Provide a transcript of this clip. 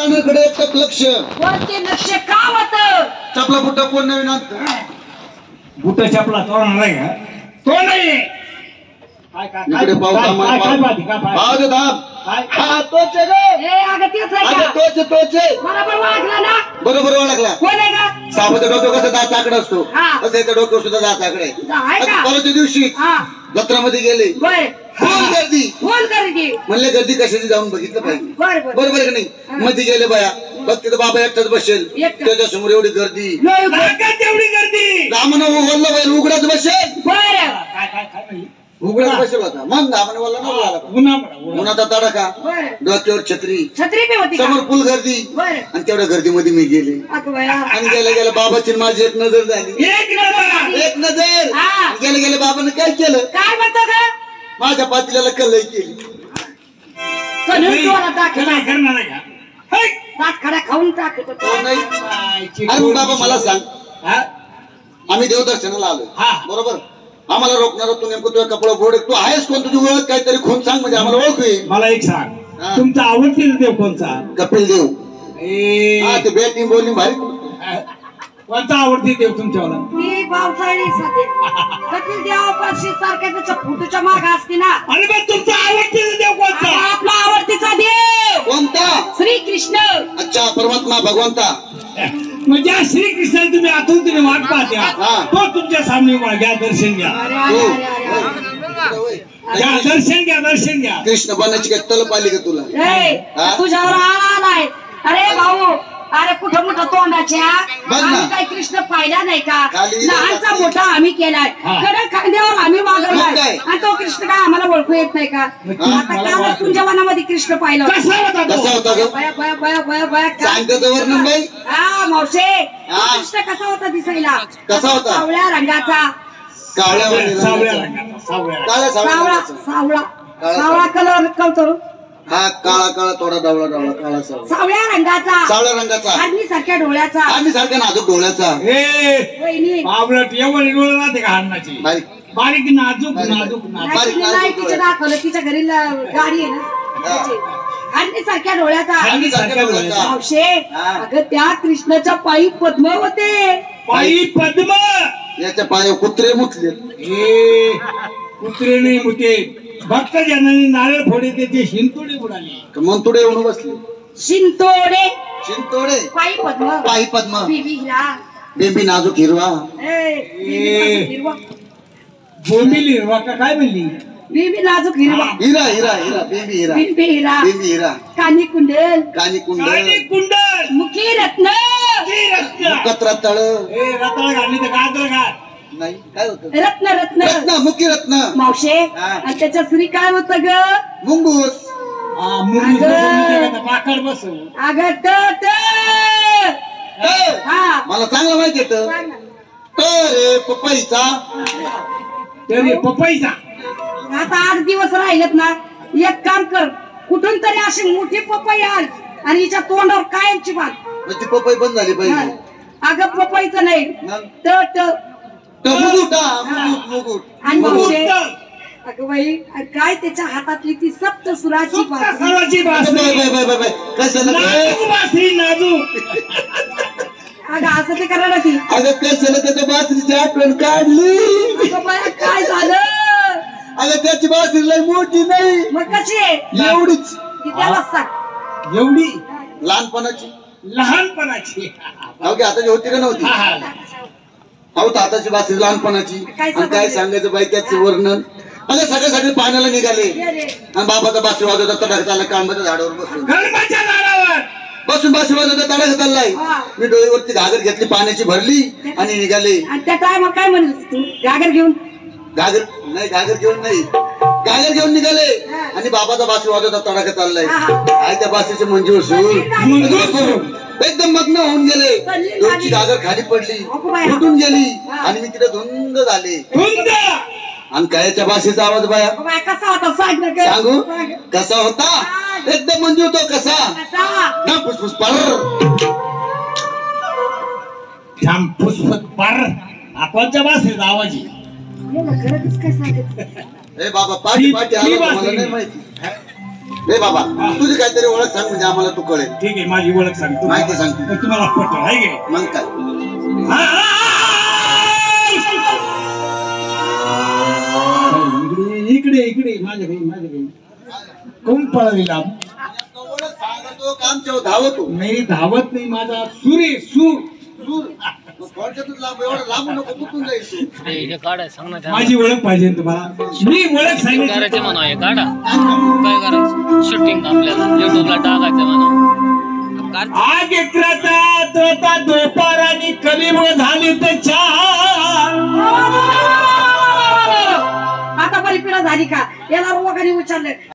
कानाकडे एक लक्ष. कोणते लक्ष का होत? चपला बुट्टा कोण नवीन आणत? बुट चपला तोडणार आहे का? तो नाही इकडे पाहू पाहू दाब. हा तोच आहे रे. ए अगं तेच आहे अगं का? तोच आहे. बरोबर ओळखला ना? बरोबर ओळखला. कोण आहे का? सापाचं डोकं कसं दात आकडे असतो हा. तसं याचं डोकं सुद्धा दात आकडे. आहे का? परवाच्या दिवशी हा जत्रामध्ये गेले. बर फुल गर्दी. फोन करते. म्हणले गर्दी कशाची जाऊन बघितलं पाहिजे. बर बर बरोबर आहे का नाही? मध्ये गेले बाया बघ तिथं बाबा एकटाच बसेल. एकटा. त्याच्या समोर एवढी गर्दी. तेवढी गर्दी. रामनं बोललं बैल उघडाच बसेल. बर काय उघडाच बसेल होता. मग रामनं बोलला ना बोलायला. उन्हाचा तडाखा, बर डोक्यावर छत्री, छत्री बी होती का? समोर फुल गर्दी. बर आणि तेवढ्या गर्दीमध्ये मी गेले अगं बाया. आणि गेल्या गेल्या बाबाची आणि माझी एक नजर झाली. एक नजर. हा. गेले गेले बाबाने काय केलं? काय म्हणतो का? माझ्या पातीला कलई केली. कणून डोळा टाकला. करणार आहे का? दात खडा खाऊन टाकतो तो. हो नाही. अरे मग बाबा मला सांग, आम्ही देवदर्शनाला आलोय हा. बरोबर. आम्हाला रोखणार तू नेमकं तुझ्या कपडा गोड तू आहेस कोण तुझी ओळख काहीतरी खून सांग म्हणजे आम्हाला ओळखू येईल. मला एक सांग, हा. तुमचा आवडतीचा देव कोणचा? कपिल देव. ए, हा ते बॅटिंग बॉलिंग भारी. कोणता आवडती देव तुमच्यावाला? ती पावसाळी सध्या कपिल देवापाशी सारख्या त्याच्या फुटूच्या माग असते ना. अरे पण तुमचा आवडतीचा देव कोणता? आपला आवडतीचा देव कोणता? श्री कृष्ण. अच्छा परमात्मा भगवंता. म्हणजे श्रीकृष्णाला तुम्ही आतून वाट पाहत्या, हा. तो तुमच्या सामने घ्या, दर्शन घ्या. अरे अरे अरे अरे घ्या, दर्शन घ्या. कृष्ण बनायची काय तलप आली का तुला? ए, हा? तुझ्यावर आलाय. अरे भाऊ अरे कुठं मोठं तोंडाच्या बघ ना. आम्ही काही कृष्ण पाहिला नाही का? खाली लहानचा खाली. मोठा आम्ही केलाय. हा. कडक खांद्यावर आम्ही मग काय? वागवलाय आणि तो कृष्ण काय आम्हाला ओळखू येत नाही का? आता काल तुमच्या मनामध्ये कृष्ण पाहिलं होतं. कसा होता तो? कसा होता ग? बया बया बया बया बया काय? सांगतो तर वर्णन बाई. हा मावशे तो हा. कृष्ण कसा होता दिसायला? कसा होता? सावळ्या रंगाचा. काळ्या सावळ्या रंगाचा. रंगाचा, सावळ्या. काळ्या सावळा रंगाचा. सावळा काळा सावळा कलर कळतो. हा काळा काळा थोडा डावळा डावळा काळा सावळा. सावळ्या रंगाचा. सावळ्या रंगाचा. आदमी सारख्या डोळ्याचा. आम्ही सारख्या नाजूक डोळ्याचा. ए, वहिनी बावळट एवढी डोळे राहते का अन्नाची? बारीक. बारीक नाजूक नाजूक नाजूक. बारीक नाही नाजूक तिच्या दाखवलं तिच्या घरी गाडी आहे ना त्याची. आदमी सारख्या डोळ्याचा. आम्ही सारख्या डोळ्याचा. मावशे हा. अगं त्या कृष्णाच्या पायी पद्म होते. पायी पद्म. याच्या पायावर कुत्रे मुतले. ए, कुत्रे नाही मुते. भक्त जनाने नारळ फोडे त्याचे हिंतोडे बुडाले. मंतुडे येऊन बसले. शिंतोडे शिंतोडे पायी पद्म. पायी पद्म. बिबी हिरा. बेबी नाजूक हिरवा. बिबी नाजूक हिरवा. बोंबिली हिरवा का काय म्हणली? बिबी नाजूक हिरवा. हिरा हिरा हिरा बेबी हिरा. बिबी हिरा. बेबी हिरा. कानी कुंडल. कानी कुंड. काळी कुंडल. मुखी रत्न. ती रत्न. कत्रा तळ. ए, रताळ घालली तर गाजर घाल. नाही काय होत? रत्न रत्न. रत्न मुखी रत्न. मावशे हा. आणि त्याच्या स्त्री काय होत ग? मुंगूस. हा, मुरली अगं. बसवली तर माकड बसव. अगं ट. हा मला चांगलं माहिती येत. सांग ना. रे पपईचा. तरी पपईचा. आता 8 दिवस राहिलेत ना. एक काम कर कुठून तरी अशी मोठी पपई आण आणि हिच्या तोंडावर कायमची बात. म्हणजे पपई बंद झाली पाहिजे. अगं पपईचं नाही मग? ट. मुकुट मुकुट मुकुट. आणि मावशे मुकुट. अगं बाई काय त्याच्या हातातली ती सप्त सुराची बासरी. सर्वाची बाय बासरी. Bye bye bye bye. कशाला नाजूक बासरी नाजूक. अगं असं ते करा ना ती. अगं कशाला त्याच्या बासरीची आठवण काढली. अगं बाया काय झालं? अगं त्याची बासरी लय मोठी नाही मग कशी आहे एवढीच. ती त्याला सांग. एवढी लहानपणाची. लहानपणाची. अहो की आताची होती का नव्हती? हा, हा. अहो तर आताची बासरी लहानपणाची. काय आणि काय सांगायचं बाई त्याचं वर्णन. अगं सगळे सगळे पाण्याला निघाले ये रे. आणि बाबाचा बासरी वाजवता तडक चालला कांबाच्या झाडावर बसून गणपतीच्या झाडावर. बसून बासरी वाजवता तडक चाललाय. हा. मी डोळीवरती घागर घेतली पाण्याची भरली आणि निघाले. आणि त्या टायमा काय म्हणली तू गागर घेऊन? घागर नाही घागर घेऊन नाही घागर घेऊन निघाले आणि बाबाचा बासरी वाजवता तडाखा चाललाय. काय त्या बासरीचे मंजूर सूर एकदम मग्न होऊन गेले. डोळीची घागर खाली पडली फुटून गेली आणि मी तिथे धुंद झाले. धुंद. आणि कायच्या भाषेचा आवाज बाया बाया कसा होता सांग ना ग. सांगू कसा होता? एकदम मंजूर तो कसा कसा? ना फुसफुस पर. थांब फुसफुस पार. आपणच्या बासरीचा आवाज आहे. हे ना, खरंच काय सांगत? ए बाबा पाठी पाठी आला ही मला बासरी. नाही माहिती. ए बाबा तुझी काहीतरी ओळख सांग म्हणजे आम्हाला तू कळेल. ठीक आहे, माझी ओळख सांगतो. माहिती सांगतो. तर तुम्हाला पटलं आहे की नाही? मग काय इकडे इकडे माझ्या काही कोण पळाली लांब? सांगतो काम ठेव धावतो नाही धावत नाही, माझा सूर आहे सूर. सूर मग थोडक्यातच लांब एवढं लांबू नको कुठून जायचं. माझी ओळख पाहिजे ना तुम्हाला. मी ओळख सांगितली करायचे म्हणा हे काढा काय करायचं शूटिंग आपल्याला युट्यूबला टाकायचं म्हणा आग त्रता दोपारानी कलिम झाली तर चार. आता बरी पिढा झाली का याला रोगाने विचारले